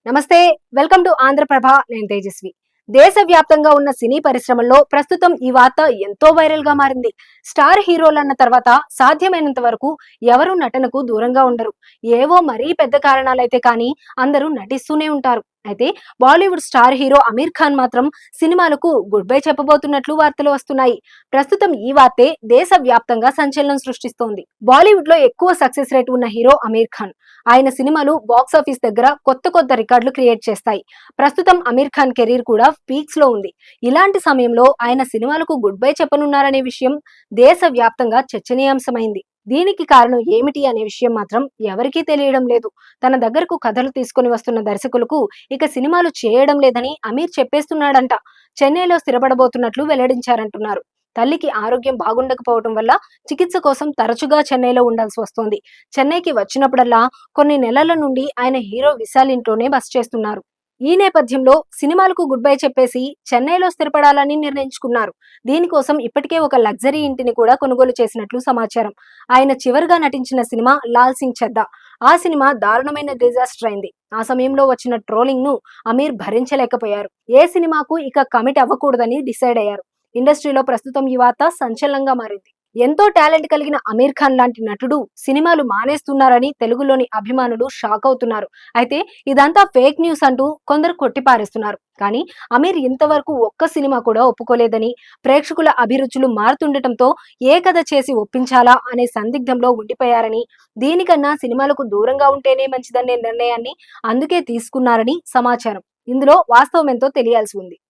నమస్తే. Welcome to Andhra Prabha. నేను తేజస్వి. దేశవ్యాప్తంగా ఉన్న సినీ పరిశ్రమల్లో ప్రస్తుతం ఈ వార్త ఎంతో వైరల్ గా మారింది. స్టార్ హీరోలన్న తర్వాత సాధ్యమైనంత వరకు ఎవరు నటనకు దూరంగా ఉండరు. ఏవో మరీ పెద్ద కారణాలైతే కానీ అందరూ నటిస్తూనే ఉంటారు. అయితే బాలీవుడ్ స్టార్ హీరో అమీర్ ఖాన్ మాత్రం సినిమాలకు గుడ్ బై చెప్పబోతున్నట్లు వార్తలు వస్తున్నాయి. ప్రస్తుతం ఈ వార్తే దేశవ్యాప్తంగా సంచలనం సృష్టిస్తోంది. బాలీవుడ్ లో ఎక్కువ సక్సెస్ రేట్ ఉన్న హీరో అమీర్ ఖాన్. ఆయన సినిమాలు బాక్సాఫీస్ దగ్గర కొత్త కొత్త రికార్డులు క్రియేట్ చేస్తాయి. ప్రస్తుతం అమీర్ ఖాన్ కెరీర్ కూడా పీక్స్ లో ఉంది. ఇలాంటి సమయంలో ఆయన సినిమాలకు గుడ్ బై చెప్పనున్నారనే విషయం దేశవ్యాప్తంగా చర్చనీయాంశమైంది. దీనికి కారణం ఏమిటి అనే విషయం మాత్రం ఎవరికీ తెలియడం లేదు. తన దగ్గరకు కథలు తీసుకొని వస్తున్న దర్శకులకు ఇక సినిమాలు చేయడం లేదని అమీర్ చెప్పేస్తున్నాడంట. చెన్నైలో స్థిరపడబోతున్నట్లు వెల్లడించారంటున్నారు. తల్లికి ఆరోగ్యం బాగుండకపోవడం వల్ల చికిత్స కోసం తరచుగా చెన్నైలో ఉండాల్సి వస్తోంది. చెన్నైకి వచ్చినప్పుడల్లా కొన్ని నెలల నుండి ఆయన హీరో విశాల్ ఇంట్లోనే బస చేస్తున్నారు. ఈ నేపథ్యంలో సినిమాలకు గుడ్ బై చెప్పేసి చెన్నైలో స్థిరపడాలని నిర్ణయించుకున్నారు. దీనికోసం ఇప్పటికే ఒక లగ్జరీ ఇంటిని కూడా కొనుగోలు చేసినట్లు సమాచారం. ఆయన చివరిగా నటించిన సినిమా లాల్ సింగ్ చెద్దా. ఆ సినిమా దారుణమైన డిజాస్టర్ అయింది. ఆ సమయంలో వచ్చిన ట్రోలింగ్ ను అమీర్ భరించలేకపోయారు. ఏ సినిమాకు ఇక కమిట్ అవ్వకూడదని డిసైడ్ అయ్యారు. ఇండస్ట్రీలో ప్రస్తుతం ఈ వార్త సంచలనంగా మారింది. ఎంతో టాలెంట్ కలిగిన అమీర్ ఖాన్ లాంటి నటుడు సినిమాలు మానేస్తున్నారని తెలుగులోని అభిమానులు షాక్ అవుతున్నారు. అయితే ఇదంతా ఫేక్ న్యూస్ అంటూ కొందరు కొట్టిపారేస్తున్నారు. కానీ అమీర్ ఇంతవరకు ఒక్క సినిమా కూడా ఒప్పుకోలేదని, ప్రేక్షకుల అభిరుచులు మారుతుండటంతో ఏ కథ చేసి ఒప్పించాలా అనే సందిగ్ధంలో ఉండిపోయారని, దీనికన్నా సినిమాలకు దూరంగా ఉంటేనే మంచిదనే నిర్ణయాన్ని అందుకే తీసుకున్నారని సమాచారం. ఇందులో వాస్తవం ఎంతో తెలియాల్సి ఉంది.